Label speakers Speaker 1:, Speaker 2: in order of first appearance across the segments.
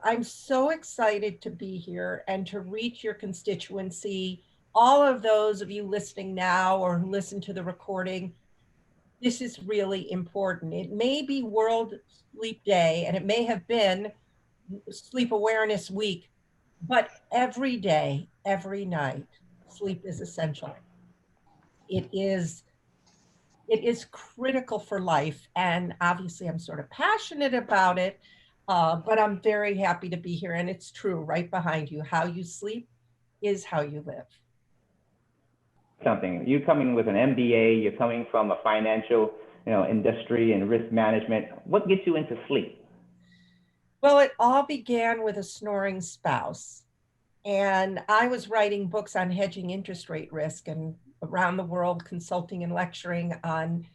Speaker 1: I'm so excited to be here and to reach your constituency. All of those of you listening now or who listen to the recording, this is really important. It may be World Sleep Day and it may have been Sleep Awareness Week, but every day, every night, sleep is essential. It is it is critical for life. And obviously, I'm sort of passionate about it, but I'm very happy to be here. And it's true, right behind you. How you sleep is how you live.
Speaker 2: Something. You coming with an MBA, you're coming from a financial, industry and risk management. What gets you into sleep?
Speaker 1: Well, it all began with a snoring spouse. And I was writing books on hedging interest rate risk and around the world consulting and lecturing on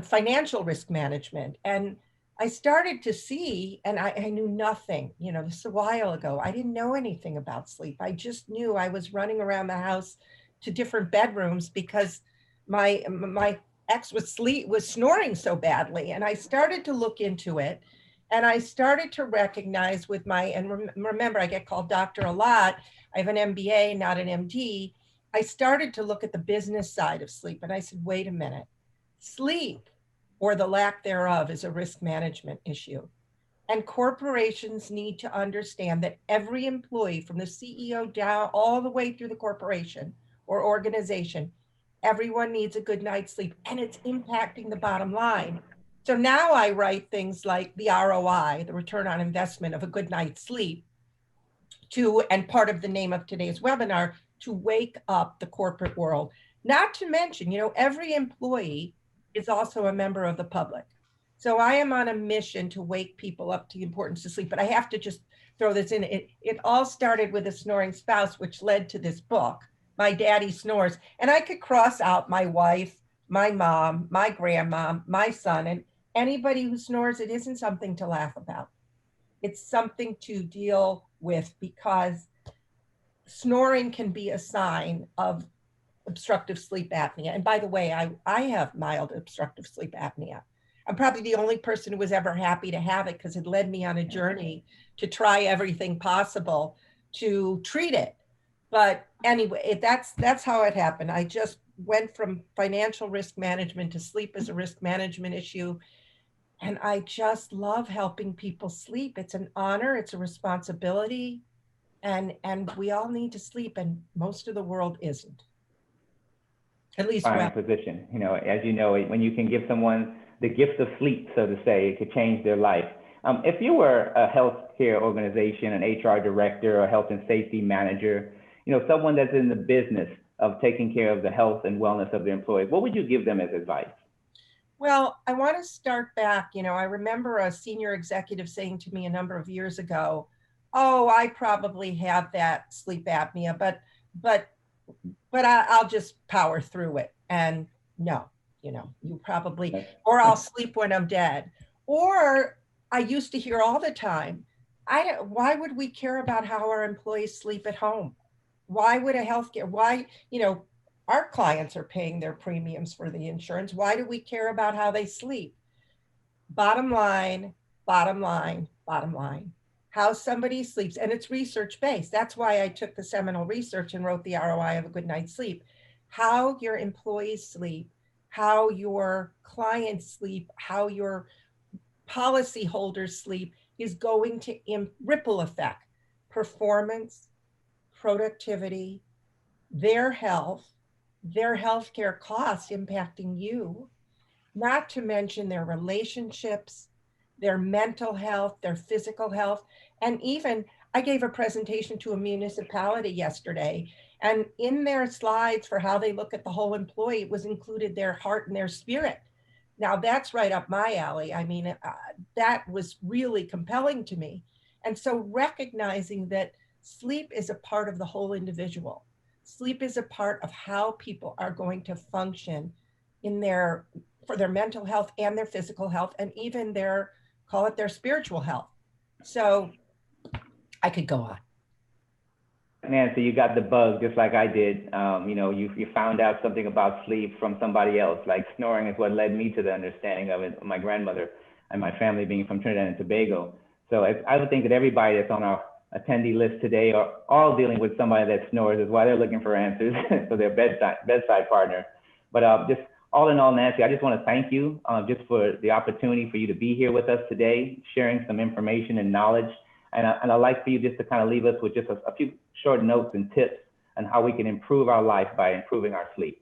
Speaker 1: financial risk management. And I started to see, and I knew nothing, this is a while ago. I didn't know anything about sleep. I just knew I was running around the house to different bedrooms because my ex was snoring so badly. And I started to look into it. And I started to recognize with remember, I get called doctor a lot. I have an MBA, not an MD. I started to look at the business side of sleep. And I said, wait a minute, sleep or the lack thereof is a risk management issue. And corporations need to understand that every employee from the CEO down all the way through the corporation or organization, everyone needs a good night's sleep and it's impacting the bottom line. So now I write things like the ROI, the return on investment of a good night's sleep, and part of the name of today's webinar, to wake up the corporate world. Not to mention, every employee is also a member of the public. So I am on a mission to wake people up to the importance of sleep, but I have to just throw this in. It all started with a snoring spouse, which led to this book, My Daddy Snores. And I could cross out my wife, my mom, my grandma, my son, and anybody who snores. It isn't something to laugh about. It's something to deal with because snoring can be a sign of obstructive sleep apnea. And by the way, I have mild obstructive sleep apnea. I'm probably the only person who was ever happy to have it because it led me on a journey to try everything possible to treat it. But anyway, that's how it happened. I just went from financial risk management to sleep as a risk management issue. And I just love helping people sleep. It's an honor, it's a responsibility, and we all need to sleep, and most of the world isn't. At least
Speaker 2: Fine position. As you know, when you can give someone the gift of sleep, so to say, it could change their life. If you were a healthcare organization, an HR director, or health and safety manager, someone that's in the business of taking care of the health and wellness of their employees, what would you give them as advice?
Speaker 1: Well, I want to start back. I remember a senior executive saying to me a number of years ago, "Oh, I probably have that sleep apnea, but I'll just power through it." And no, you probably, or I'll sleep when I'm dead. Or I used to hear all the time, why would we care about how our employees sleep at home? Why would our clients are paying their premiums for the insurance. Why do we care about how they sleep? Bottom line, bottom line, bottom line. How somebody sleeps, and it's research-based. That's why I took the seminal research and wrote the ROI of a good night's sleep. How your employees sleep, how your clients sleep, how your policyholders sleep is going to ripple effect performance, productivity, their health, their healthcare costs impacting you, not to mention their relationships, their mental health, their physical health. And even I gave a presentation to a municipality yesterday, and in their slides for how they look at the whole employee, it was included their heart and their spirit. Now that's right up my alley. I mean, that was really compelling to me. And so recognizing that sleep is a part of the whole individual. Sleep is a part of how people are going to function for their mental health and their physical health, and even call it their spiritual health. So I could go on.
Speaker 2: Nancy, you got the bug just like I did. You found out something about sleep from somebody else. Like snoring is what led me to the understanding of it. My grandmother and my family being from Trinidad and Tobago. So I would think that everybody that's on our attendee list today are all dealing with somebody that snores. Is why they're looking for answers for their bedside partner. But just all in all, Nancy, I just want to thank you just for the opportunity for you to be here with us today, sharing some information and knowledge. And I'd like for you just to kind of leave us with just a few short notes and tips on how we can improve our life by improving our sleep.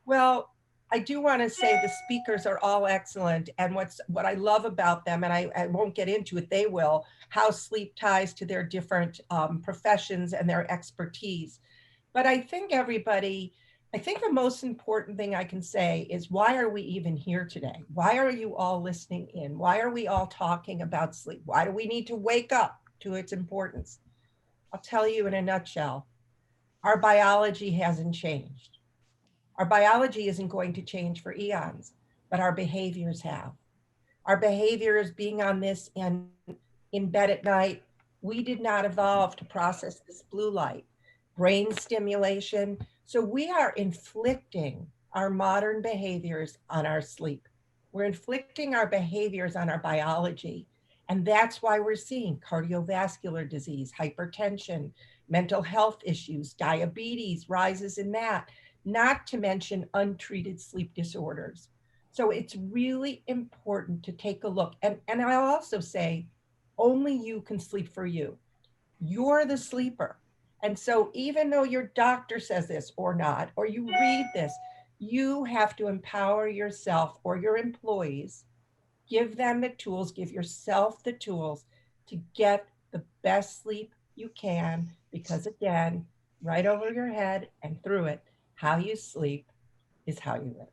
Speaker 1: Well, I do want to say the speakers are all excellent. And what I love about them, and I won't get into it, they will, how sleep ties to their different professions and their expertise. But I think the most important thing I can say is, why are we even here today? Why are you all listening in? Why are we all talking about sleep? Why do we need to wake up to its importance? I'll tell you in a nutshell, our biology hasn't changed. Our biology isn't going to change for eons, but our behaviors have. Our behaviors being on this and in bed at night, we did not evolve to process this blue light, brain stimulation. So we are inflicting our modern behaviors on our sleep. We're inflicting our behaviors on our biology. And that's why we're seeing cardiovascular disease, hypertension, mental health issues, diabetes, rises in that, not to mention untreated sleep disorders. So it's really important to take a look. And I'll also say, only you can sleep for you. You're the sleeper. And so even though your doctor says this or not, or you read this, you have to empower yourself or your employees, give them the tools, give yourself the tools to get the best sleep you can, because again, right over your head and through it, how you sleep is how you live.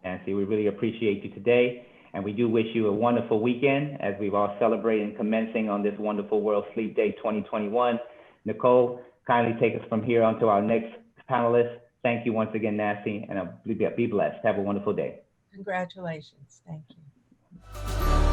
Speaker 2: Nancy, we really appreciate you today. And we do wish you a wonderful weekend as we've all celebrated and commencing on this wonderful World Sleep Day 2021. Nicole, kindly take us from here on to our next panelist. Thank you once again, Nancy, and be blessed. Have a wonderful day.
Speaker 1: Congratulations. Thank you.